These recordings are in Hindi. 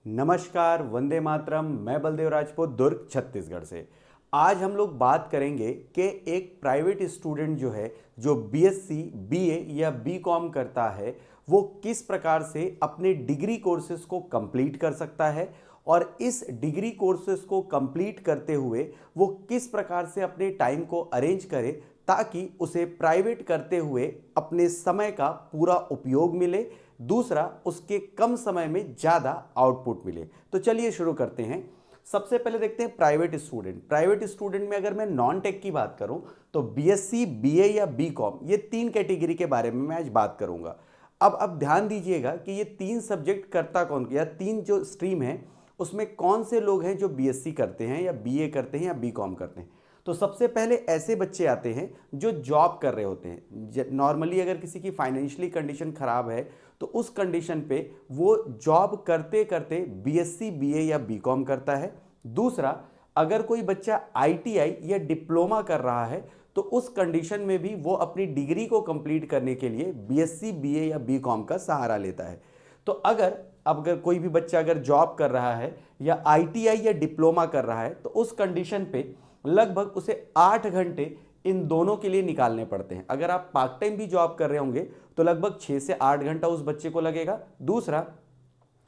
नमस्कार, वंदे मातरम। मैं बलदेव राजपूत, दुर्ग छत्तीसगढ़ से। आज हम लोग बात करेंगे कि एक प्राइवेट स्टूडेंट जो है, जो बीएससी, बीए या बीकॉम करता है, वो किस प्रकार से अपने डिग्री कोर्सेज को कंप्लीट कर सकता है और इस डिग्री कोर्सेज को कंप्लीट करते हुए वो किस प्रकार से अपने टाइम को अरेंज करे ताकि उसे प्राइवेट करते हुए अपने समय का पूरा उपयोग मिले, दूसरा उसके कम समय में ज़्यादा आउटपुट मिले। तो चलिए शुरू करते हैं। सबसे पहले देखते हैं प्राइवेट स्टूडेंट। प्राइवेट स्टूडेंट में अगर मैं नॉन टेक की बात करूं तो बीएससी, बीए या बीकॉम, ये तीन कैटेगरी के बारे में मैं आज बात करूंगा। अब ध्यान दीजिएगा कि ये तीन सब्जेक्ट करता कौन, या तीन जो स्ट्रीम है उसमें कौन से लोग हैं जो बीएससी करते हैं या बीए करते हैं या बीकॉम करते हैं। तो सबसे पहले ऐसे बच्चे आते हैं जो जॉब कर रहे होते हैं। नॉर्मली अगर किसी की फाइनेंशियली कंडीशन खराब है तो उस कंडीशन पे वो जॉब करते करते बीएससी, बीए या बीकॉम करता है। दूसरा, अगर कोई बच्चा आईटीआई या डिप्लोमा कर रहा है तो उस कंडीशन में भी वो अपनी डिग्री को कंप्लीट करने के लिए बीएससी, बीए या बीकॉम का सहारा लेता है। तो अगर कोई भी बच्चा अगर जॉब कर रहा है या आईटीआई या डिप्लोमा कर रहा है तो उस कंडीशन पे लगभग उसे 8 घंटे इन दोनों के लिए निकालने पड़ते हैं। अगर आप पार्ट टाइम भी जॉब कर रहे होंगे तो लगभग 6 से 8 घंटा उस बच्चे को लगेगा। दूसरा,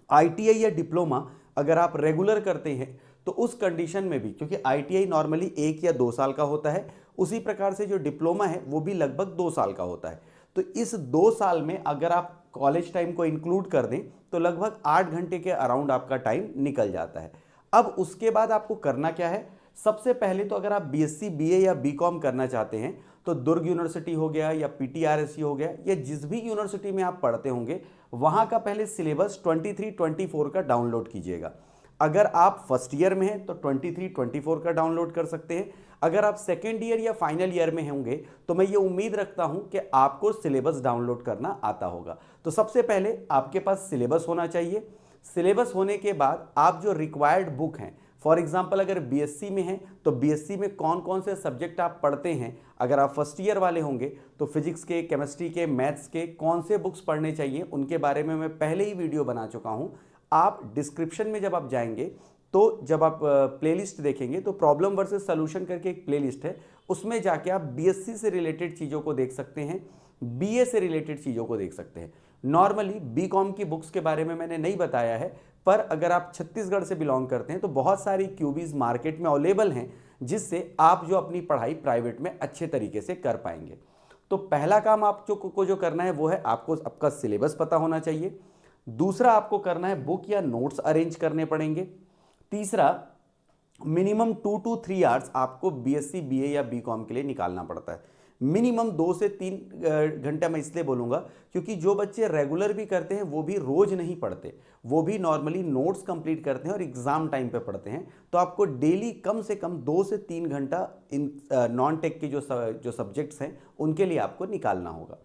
आईटीआई या डिप्लोमा अगर आप रेगुलर करते हैं तो उस कंडीशन में भी, क्योंकि आईटीआई नॉर्मली 1 या 2 साल का होता है, उसी प्रकार से जो डिप्लोमा है वो भी लगभग 2 साल का होता है। तो इस 2 साल में अगर आप कॉलेज टाइम को इंक्लूड कर दें तो लगभग 8 घंटे के अराउंड आपका टाइम निकल जाता है। अब उसके बाद आपको करना क्या है? सबसे पहले तो अगर आप बीएससी, बीए या बीकॉम करना चाहते हैं तो दुर्ग यूनिवर्सिटी हो गया या पीटीआरएसयू हो गया या जिस भी यूनिवर्सिटी में आप पढ़ते होंगे वहां का पहले सिलेबस 23-24 का डाउनलोड कीजिएगा। अगर आप फर्स्ट ईयर में हैं तो 23-24 का डाउनलोड कर सकते हैं। अगर आप सेकेंड ईयर या फाइनल ईयर में होंगे तो मैं ये उम्मीद रखता हूं कि आपको सिलेबस डाउनलोड करना आता होगा। तो सबसे पहले आपके पास सिलेबस होना चाहिए। सिलेबस होने के बाद आप जो रिक्वायर्ड बुक हैं, फॉर एग्जाम्पल अगर बीएससी में हैं तो बीएससी में कौन कौन से सब्जेक्ट आप पढ़ते हैं, अगर आप फर्स्ट ईयर वाले होंगे तो फिजिक्स के, केमिस्ट्री के, मैथ्स के कौन से बुक्स पढ़ने चाहिए उनके बारे में मैं पहले ही वीडियो बना चुका हूं। आप डिस्क्रिप्शन में जब आप जाएंगे तो जब आप प्लेलिस्ट देखेंगे तो प्रॉब्लम वर्सेस सॉल्यूशन करके एक प्लेलिस्ट है, उसमें जाके आप बीएससी से रिलेटेड चीज़ों को देख सकते हैं, बीए से रिलेटेड चीज़ों को देख सकते हैं। नॉर्मली बीकॉम की बुक्स के बारे में मैंने नहीं बताया है, पर अगर आप छत्तीसगढ़ से बिलोंग करते हैं तो बहुत सारी क्यूबीज मार्केट में अवेलेबल हैं जिससे आप जो अपनी पढ़ाई प्राइवेट में अच्छे तरीके से कर पाएंगे। तो पहला काम आपको जो करना है वो है आपको आपका सिलेबस पता होना चाहिए। दूसरा, आपको करना है बुक या नोट्स अरेंज करने पड़ेंगे। तीसरा, मिनिमम 2 to 3 आवर्स आपको बीएससी, बीए या बीकॉम के लिए निकालना पड़ता है। मिनिमम 2 से 3 घंटा मैं इसलिए बोलूँगा क्योंकि जो बच्चे रेगुलर भी करते हैं वो भी रोज नहीं पढ़ते, वो भी नॉर्मली नोट्स कंप्लीट करते हैं और एग्जाम टाइम पे पढ़ते हैं। तो आपको डेली कम से कम 2 से 3 घंटा इन नॉन टेक के जो सब्जेक्ट्स हैं उनके लिए आपको निकालना होगा।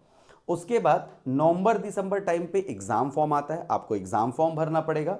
उसके बाद नवंबर-दिसंबर टाइम पे एग्जाम फॉर्म आता है, आपको एग्जाम फॉर्म भरना पड़ेगा।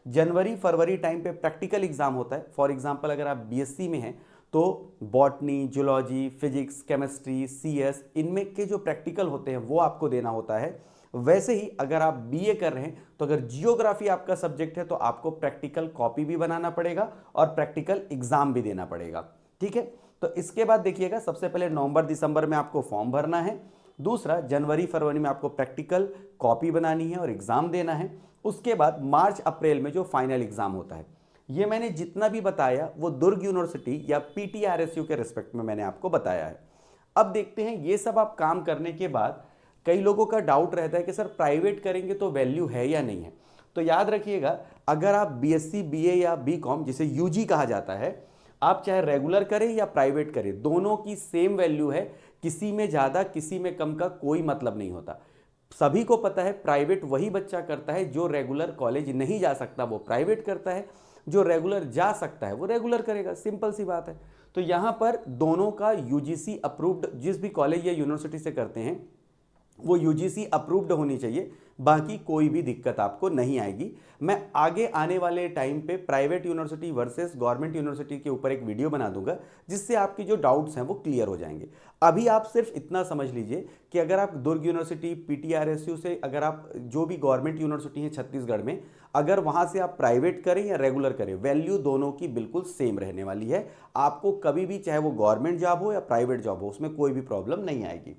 जनवरी-फरवरी टाइम पे प्रैक्टिकल एग्जाम होता है। फॉर एग्जाम्पल अगर आप बीएससी में हैं तो botany, zoology, physics, chemistry, CS, इनमें के जो प्रैक्टिकल होते हैं वो आपको देना होता है। वैसे ही अगर आप बीए कर रहे हैं तो अगर जियोग्राफी आपका सब्जेक्ट है तो आपको प्रैक्टिकल कॉपी भी बनाना पड़ेगा और प्रैक्टिकल एग्जाम भी देना पड़ेगा। ठीक है, तो इसके बाद देखिएगा, सबसे पहले नवंबर-दिसंबर में आपको फॉर्म भरना है। दूसरा, जनवरी-फरवरी में आपको प्रैक्टिकल कॉपी बनानी है और एग्जाम देना है। उसके बाद मार्च-अप्रैल में जो फाइनल एग्जाम होता है, ये मैंने जितना भी बताया वो दुर्ग यूनिवर्सिटी या पीटीआरएसयू के रिस्पेक्ट में मैंने आपको बताया है। अब देखते हैं, ये सब आप काम करने के बाद कई लोगों का डाउट रहता है कि सर प्राइवेट करेंगे तो वैल्यू है या नहीं है। तो याद रखिएगा, अगर आप बीएससी, बीए या बीकॉम, जिसे यूजी कहा जाता है, आप चाहे रेगुलर करें या प्राइवेट करें, दोनों की सेम वैल्यू है। किसी में ज़्यादा किसी में कम का कोई मतलब नहीं होता। सभी को पता है प्राइवेट वही बच्चा करता है जो रेगुलर कॉलेज नहीं जा सकता वो प्राइवेट करता है, जो रेगुलर जा सकता है वो रेगुलर करेगा। सिंपल सी बात है। तो यहाँ पर दोनों का यूजीसी अप्रूव्ड, जिस भी कॉलेज या यूनिवर्सिटी से करते हैं वो यूजीसी अप्रूव्ड होनी चाहिए, बाकी कोई भी दिक्कत आपको नहीं आएगी। मैं आगे आने वाले टाइम पे private university versus government university के ऊपर एक वीडियो बना दूंगा, जिससे आपकी जो डाउट्स हैं वो क्लियर हो जाएंगे। अभी आप सिर्फ इतना समझ लीजिए कि अगर आप दुर्ग यूनिवर्सिटी, पीटीआरएसयू से, अगर आप जो भी गवर्नमेंट यूनिवर्सिटी है छत्तीसगढ़ में, अगर वहां से आप प्राइवेट करें या रेगुलर करें, वैल्यू दोनों की बिल्कुल सेम रहने वाली है। आपको कभी भी, चाहे वो गवर्नमेंट जॉब हो या प्राइवेट जॉब हो, उसमें कोई भी प्रॉब्लम नहीं आएगी।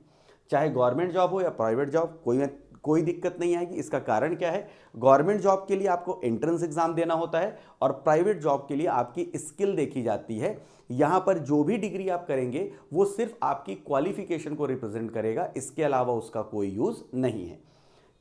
चाहे गवर्नमेंट जॉब हो या प्राइवेट जॉब, कोई दिक्कत नहीं आएगी। इसका कारण क्या है? गवर्नमेंट जॉब के लिए आपको एंट्रेंस एग्जाम देना होता है और प्राइवेट जॉब के लिए आपकी स्किल देखी जाती है। यहां पर जो भी डिग्री आप करेंगे वो सिर्फ आपकी क्वालिफिकेशन को रिप्रेजेंट करेगा, इसके अलावा उसका कोई यूज नहीं है।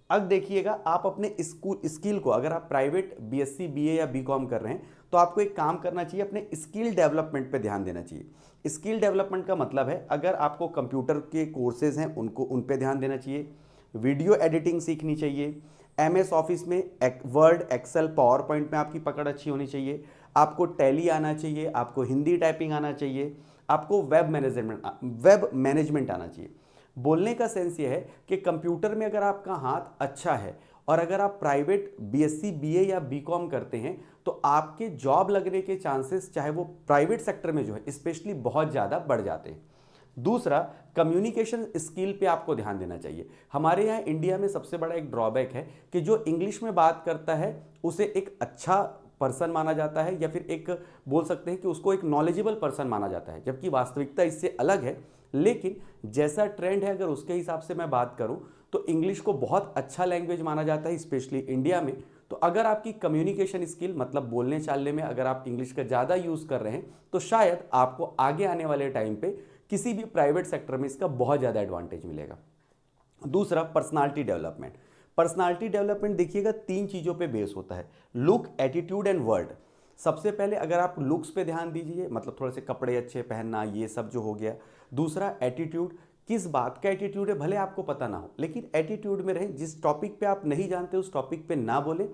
अब देखिएगा, आप अपने स्किल को, अगर आप प्राइवेट बीएससी, बीए या बीकॉम कर रहे हैं, तो आपको एक काम करना चाहिए, अपने स्किल डेवलपमेंट पे ध्यान देना चाहिए। स्किल डेवलपमेंट का मतलब है, अगर आपको कंप्यूटर के कोर्सेज हैं उन पे ध्यान देना चाहिए, वीडियो एडिटिंग सीखनी चाहिए, एमएस ऑफिस में वर्ड, एक्सेल, पावर पॉइंट में आपकी पकड़ अच्छी होनी चाहिए, आपको टैली आना चाहिए, आपको हिंदी टाइपिंग आना चाहिए, आपको वेब मैनेजमेंट आना चाहिए। बोलने का सेंस ये है कि कंप्यूटर में अगर आपका हाथ अच्छा है और अगर आप प्राइवेट बीएससी, बीए या बीकॉम करते हैं, तो आपके जॉब लगने के चांसेस, चाहे वो प्राइवेट सेक्टर में जो है स्पेशली, बहुत ज़्यादा बढ़ जाते हैं। दूसरा, कम्युनिकेशन स्किल पे आपको ध्यान देना चाहिए। हमारे यहाँ इंडिया में सबसे बड़ा एक ड्रॉबैक है कि जो इंग्लिश में बात करता है उसे एक अच्छा पर्सन माना जाता है, या फिर एक बोल सकते हैं कि उसको एक नॉलेजेबल पर्सन माना जाता है, जबकि वास्तविकता इससे अलग है। लेकिन जैसा ट्रेंड है, अगर उसके हिसाब से मैं बात करूं, तो इंग्लिश को बहुत अच्छा लैंग्वेज माना जाता है, स्पेशली इंडिया में। तो अगर आपकी कम्युनिकेशन स्किल, मतलब बोलने चालने में अगर आप इंग्लिश का ज़्यादा यूज़ कर रहे हैं, तो शायद आपको आगे आने वाले टाइम पे किसी भी प्राइवेट सेक्टर में इसका बहुत ज़्यादा एडवांटेज मिलेगा। दूसरा, पर्सनालिटी डेवलपमेंट। पर्सनालिटी डेवलपमेंट देखिएगा 3 चीज़ों पे बेस होता है, लुक, एटीट्यूड एंड वर्ड। सबसे पहले अगर आप लुक्स पे ध्यान दीजिए, मतलब थोड़े से कपड़े अच्छे पहनना, ये सब जो हो गया। दूसरा, एटीट्यूड, किस बात का एटीट्यूड है, भले आपको पता ना हो, लेकिन एटीट्यूड में रहे, जिस टॉपिक पे आप नहीं जानते उस टॉपिक पे ना बोले।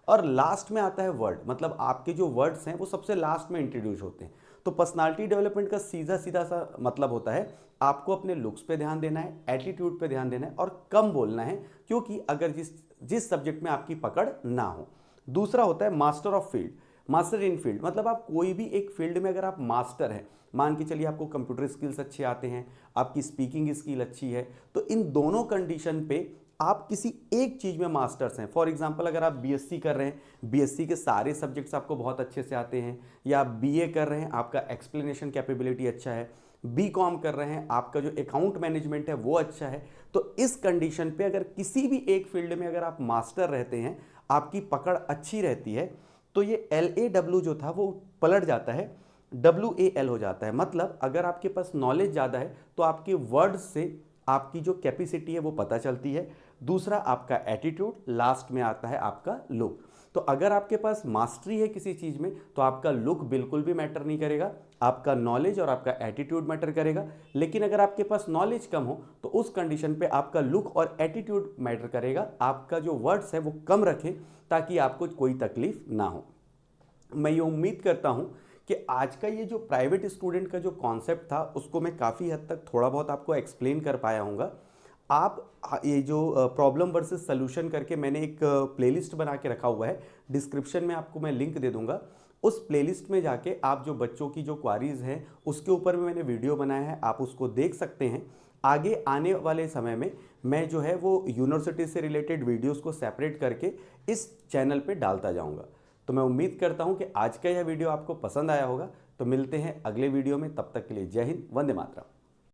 और लास्ट में आता है वर्ड, मतलब आपके जो वर्ड्स हैं वो सबसे लास्ट में इंट्रोड्यूस होते हैं। तो पर्सनालिटी डेवलपमेंट का सीधा सीधा सा मतलब होता है, आपको अपने लुक्स पे ध्यान देना है, एटीट्यूड पे ध्यान देना है और कम बोलना है, क्योंकि अगर जिस सब्जेक्ट में आपकी पकड़ ना हो। दूसरा होता है master of field, master in field, मतलब आप कोई भी एक फील्ड में अगर आप मास्टर हैं, मान के चलिए आपको कंप्यूटर स्किल्स अच्छे आते हैं, आपकी स्पीकिंग स्किल अच्छी है, तो इन दोनों कंडीशन पे आप किसी एक चीज़ में मास्टर्स हैं। फॉर एग्जांपल, अगर आप बीएससी कर रहे हैं, बीएससी के सारे सब्जेक्ट्स आपको बहुत अच्छे से आते हैं, या आप बीए कर रहे हैं, आपका एक्सप्लेनेशन कैपेबिलिटी अच्छा है, बीकॉम कर रहे हैं, आपका जो अकाउंट मैनेजमेंट है वो अच्छा है, तो इस कंडीशन पे अगर किसी भी एक फील्ड में अगर आप मास्टर रहते हैं, आपकी पकड़ अच्छी रहती है, तो ये LAW जो था वो पलट जाता है, WAL हो जाता है। मतलब अगर आपके पास नॉलेज ज़्यादा है तो आपके वर्ड्स से आपकी जो कैपेसिटी है वो पता चलती है। दूसरा, आपका एटीट्यूड, लास्ट में आता है आपका लुक। तो अगर आपके पास मास्टरी है किसी चीज़ में, तो आपका लुक बिल्कुल भी मैटर नहीं करेगा, आपका नॉलेज और आपका एटीट्यूड मैटर करेगा। लेकिन अगर आपके पास नॉलेज कम हो, तो उस कंडीशन पे आपका लुक और एटीट्यूड मैटर करेगा। आपका जो वर्ड्स है वो कम रखें, ताकि आपको कोई तकलीफ ना हो। मैं ये उम्मीद करता हूँ कि आज का ये जो प्राइवेट स्टूडेंट का जो कॉन्सेप्ट था, उसको मैं काफ़ी हद तक थोड़ा बहुत आपको एक्सप्लेन कर पाया हूँगा। आप ये जो प्रॉब्लम वर्सेस सॉल्यूशन करके मैंने एक प्लेलिस्ट बना के रखा हुआ है, डिस्क्रिप्शन में आपको मैं लिंक दे दूंगा। उस प्लेलिस्ट में जाके आप जो बच्चों की जो क्वारीज हैं उसके ऊपर भी मैंने वीडियो बनाया है, आप उसको देख सकते हैं। आगे आने वाले समय में मैं जो है वो यूनिवर्सिटी से रिलेटेड वीडियोस को सेपरेट करके इस चैनल पे डालता जाऊंगा। तो मैं उम्मीद करता हूं कि आज का यह वीडियो आपको पसंद आया होगा। तो मिलते हैं अगले वीडियो में, तब तक के लिए जय हिंद, वंदे मातरम।